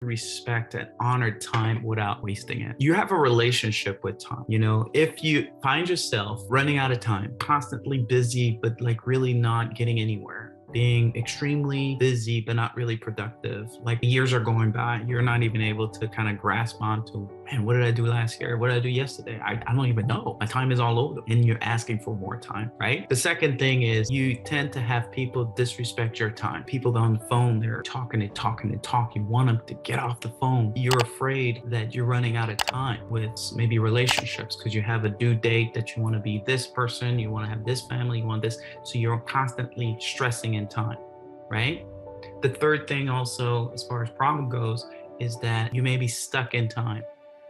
respect and honor time without wasting it. You have a relationship with time. If you find yourself running out of time, constantly busy, but like really not getting anywhere, being extremely busy but not really productive, like years are going by, you're not even able to kind of grasp onto, man, what did I do last year? What did I do yesterday? I don't even know. My time is all over, and you're asking for more time, right? The second thing is you tend to have people disrespect your time. People on the phone, they're talking and talking and talking. You want them to get off the phone. You're afraid that you're running out of time with maybe relationships because you have a due date that you want to be this person, you want to have this family, you want this. So you're constantly stressing in time, right? The third thing also, as far as problem goes, is that you may be stuck in time.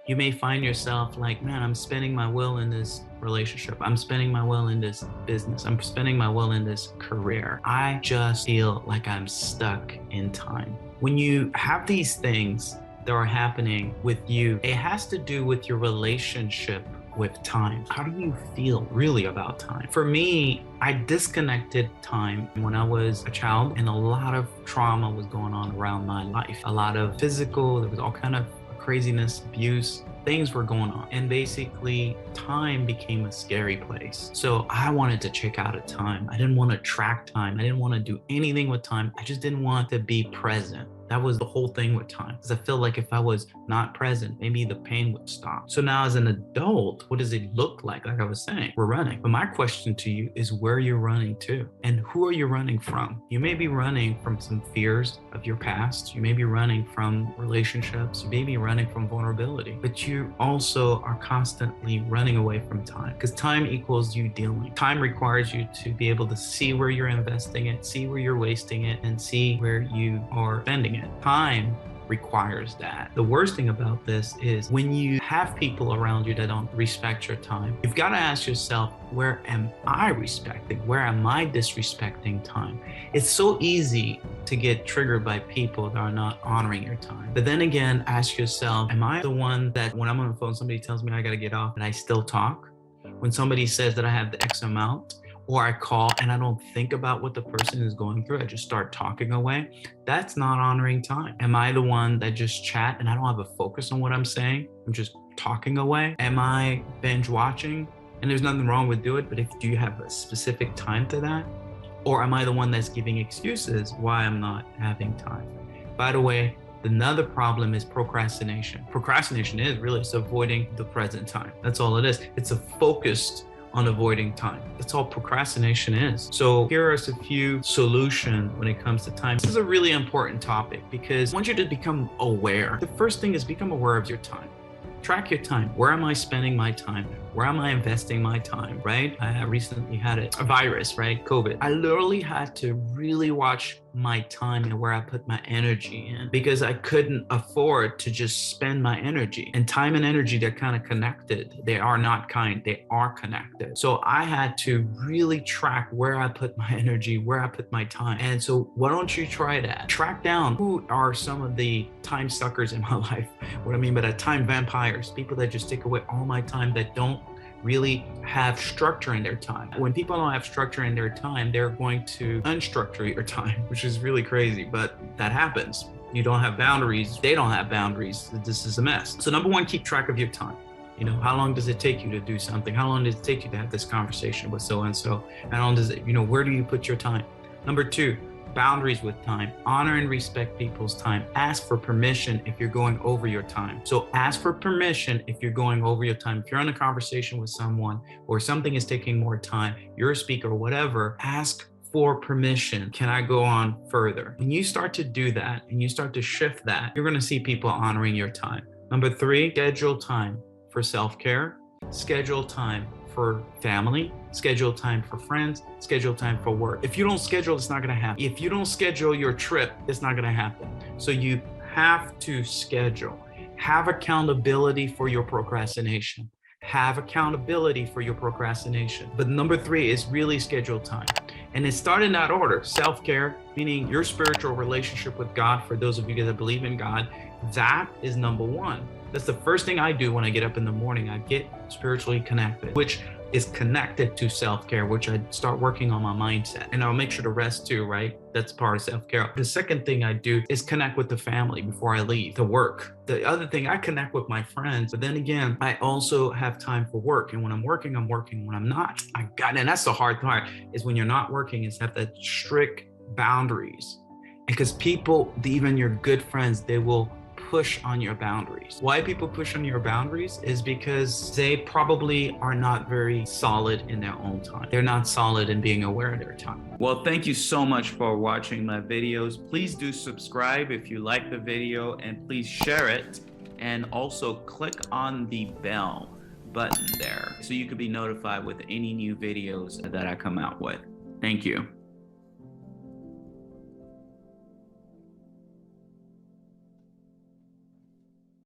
You may find yourself like, man, I'm spending my will in this relationship. I'm spending my will in this business. I'm spending my will in this career. I just feel like I'm stuck in time. When you have these things that are happening with you, it has to do with your relationship with time. How do you feel really about time? For me, I disconnected time when I was a child, and a lot of trauma was going on around my life. A lot of physical, there was all kind of craziness, abuse, things were going on. And basically, time became a scary place. So I wanted to check out of time. I didn't want to track time. I didn't want to do anything with time. I just didn't want to be present. That was the whole thing with time, because I feel like if I was not present, maybe the pain would stop. So now as an adult, what does it look like? Like I was saying, we're running. But my question to you is where you're running to and who are you running from? You may be running from some fears of your past. You may be running from relationships. You may be running from vulnerability, but you also are constantly running away from time, because time equals you dealing. Time requires you to be able to see where you're investing it, see where you're wasting it, and see where you are spending it. Time requires that. The worst thing about this is when you have people around you that don't respect your time, you've got to ask yourself, where am I respecting? Where am I disrespecting time? It's so easy to get triggered by people that are not honoring your time. But then again, ask yourself, am I the one that when I'm on the phone, somebody tells me I got to get off and I still talk? When somebody says that I have the X amount, or I call and I don't think about what the person is going through, I just start talking away, that's not honoring time. Am I the one that just chat and I don't have a focus on what I'm saying? I'm just talking away. Am I binge watching? And there's nothing wrong with do it, but do you have a specific time to that? Or am I the one that's giving excuses why I'm not having time? By the way, another problem is procrastination. Procrastination is really just avoiding the present time. That's all it is. It's a focused on avoiding time. That's all procrastination is. So here are a few solutions when it comes to time. This is a really important topic because I want you to become aware. The first thing is become aware of your time. Track your time. Where am I spending my time? Where am I investing my time, right? I recently had a virus, right? COVID. I literally had to really watch my time and where I put my energy in, because I couldn't afford to just spend my energy. And time and energy, they're kind of connected. They are not kind, they are connected. So I had to really track where I put my energy, where I put my time. And so why don't you try that? Track down who are some of the time suckers in my life. What I mean by that, time vampires, people that just take away all my time, that don't really have structure in their time. When people don't have structure in their time, they're going to unstructure your time, which is really crazy, but that happens. You don't have boundaries, they don't have boundaries. This is a mess. So number one, keep track of your time. How long does it take you to do something? How long does it take you to have this conversation with so-and-so? How long does it, where do you put your time? Number two, boundaries with time. Honor and respect people's time. Ask for permission if you're going over your time. So ask for permission if you're going over your time. If you're in a conversation with someone or something is taking more time, you're a speaker or whatever, ask for permission. Can I go on further? When you start to do that and you start to shift that, you're going to see people honoring your time. Number three, schedule time for self-care, schedule time for family, schedule time for friends, schedule time for work. If you don't schedule, it's not gonna happen. If you don't schedule your trip, it's not gonna happen. So you have to schedule. Have accountability for your procrastination. Have accountability for your procrastination. But number three is really schedule time. And it started in that order. Self-care, meaning your spiritual relationship with God, for those of you that believe in God, that is number one. That's the first thing I do when I get up in the morning. I get spiritually connected, which is connected to self-care, which I start working on my mindset. And I'll make sure to rest too, right? That's part of self-care. The second thing I do is connect with the family before I leave to work. The other thing, I connect with my friends, but then again, I also have time for work. And when I'm working, I'm working. When I'm not, and that's the hard part, is when you're not working, is have that strict boundaries. Because people, even your good friends, they will push on your boundaries. Why people push on your boundaries is because they probably are not very solid in their own time. They're not solid in being aware of their time. Well, thank you so much for watching my videos. Please do subscribe if you like the video, and please share it. And also click on the bell button there so you can be notified with any new videos that I come out with. Thank you.